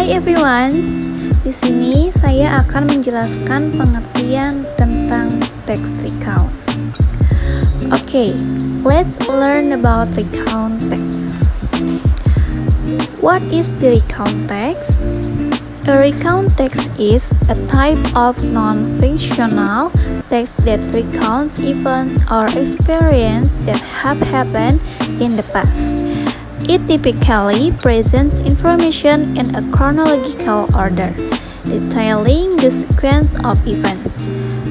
Hai everyone, di sini saya akan menjelaskan pengertian tentang text recount. Okay, let's learn about recount text. What is the recount text? A recount text is a type of non-fictional text that recounts events or experiences that have happened in the past. It typically presents information in a chronological order, detailing the sequence of events.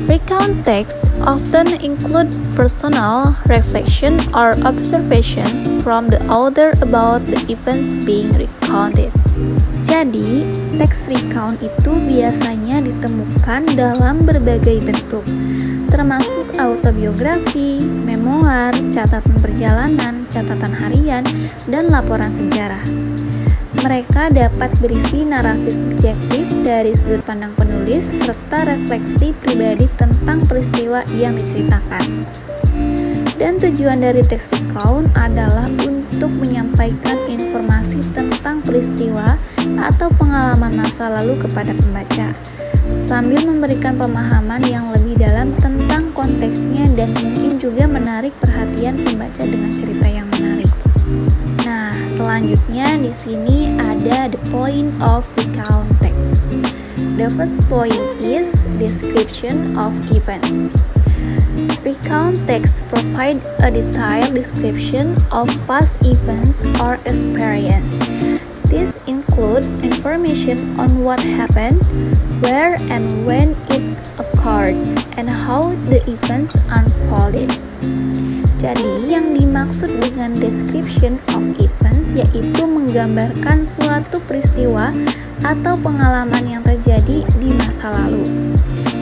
Recount texts often include personal reflection or observations from the author about the events being recounted. Jadi, teks recount itu biasanya ditemukan dalam berbagai bentuk, termasuk autobiografi, memoir, catatan perjalanan, catatan harian, dan laporan sejarah. Mereka dapat berisi narasi subjektif dari sudut pandang penulis serta refleksi pribadi tentang peristiwa yang diceritakan. Dan tujuan dari teks recount adalah untuk menyampaikan informasi tentang peristiwa atau pengalaman masa lalu kepada pembaca, sambil memberikan pemahaman yang lebih dalam tentang konteksnya dan mungkin juga menarik perhatian pembaca dengan cerita yang menarik. Nah, selanjutnya di sini ada the point of recount text. The first point is description of events. Recount text provide a detailed description of past events or experience. These include information on what happened, where and when it occurred, and how the events unfolded. Jadi, yang dimaksud dengan description of events yaitu menggambarkan suatu peristiwa atau pengalaman yang terjadi di masa lalu.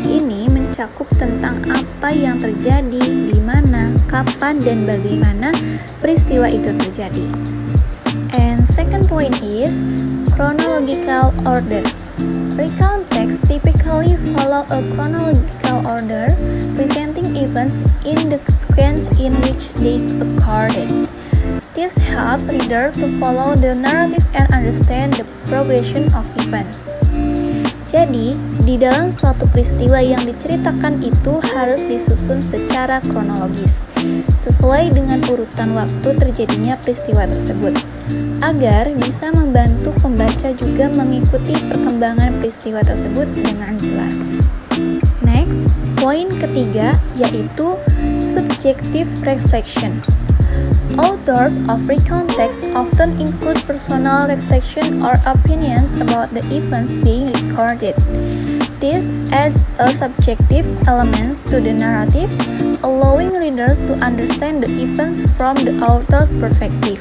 Ini mencakup tentang apa yang terjadi, di mana, kapan, dan bagaimana peristiwa itu terjadi. And second point is chronological order. Recount texts typically follow a chronological order, presenting events in the sequence in which they occurred. This helps readers to follow the narrative and understand the progression of events. Jadi, di dalam suatu peristiwa yang diceritakan itu harus disusun secara kronologis, sesuai dengan urutan waktu terjadinya peristiwa tersebut, agar bisa membantu pembaca juga mengikuti perkembangan peristiwa tersebut dengan jelas. Next, poin ketiga yaitu subjective reflection. Authors of recount texts often include personal reflection or opinions about the events being recorded. This adds a subjective element to the narrative, allowing readers to understand the events from the author's perspective.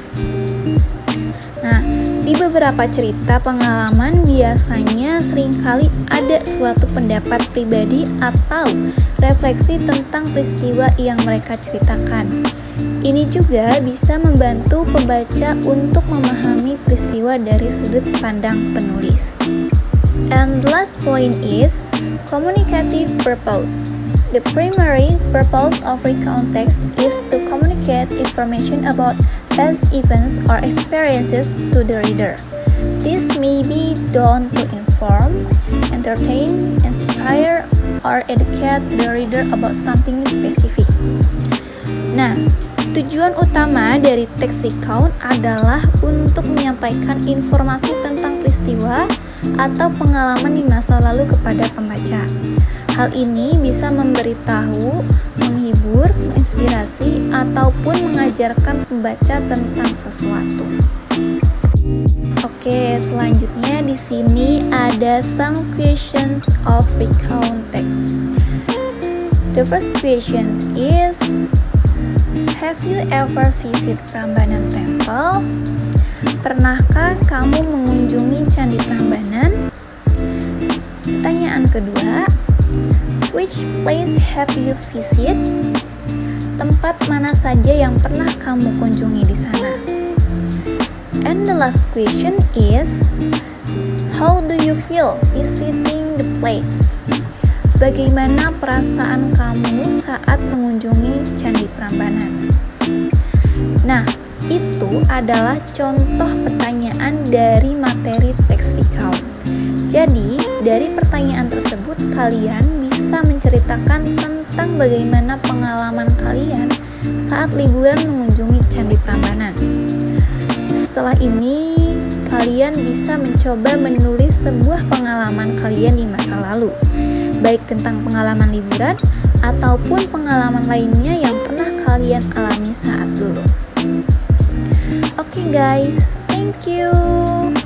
Nah, di beberapa cerita pengalaman biasanya seringkali ada suatu pendapat pribadi atau refleksi tentang peristiwa yang mereka ceritakan. Ini juga bisa membantu pembaca untuk memahami peristiwa dari sudut pandang penulis. And the last point is communicative purpose. The primary purpose of recount text is to communicate information about past events or experiences to the reader. This may be done to inform, entertain, inspire, or educate the reader about something specific. Nah, tujuan utama dari teks recount adalah untuk menyampaikan informasi tentang peristiwa atau pengalaman di masa lalu kepada pembaca. Hal ini bisa memberitahu, menghibur, menginspirasi, ataupun mengajarkan pembaca tentang sesuatu. Oke, selanjutnya di sini ada some questions of recount text. The first question is, have you ever visit Prambanan Temple? Pernahkah kamu mengunjungi Candi Prambanan? Pertanyaan kedua, which place have you visit? Tempat mana saja yang pernah kamu kunjungi di sana? And the last question is, how do you feel visiting the place? Bagaimana perasaan kamu saat mengunjungi Candi Prambanan? Nah, itu adalah contoh pertanyaan dari materi teks recount. Jadi, dari pertanyaan tersebut kalian bisa menceritakan tentang bagaimana pengalaman kalian saat liburan mengunjungi Candi Prambanan. Setelah ini, kalian bisa mencoba menulis sebuah pengalaman kalian di masa lalu, baik tentang pengalaman liburan ataupun pengalaman lainnya yang pernah kalian alami saat dulu. Oke guys, thank you.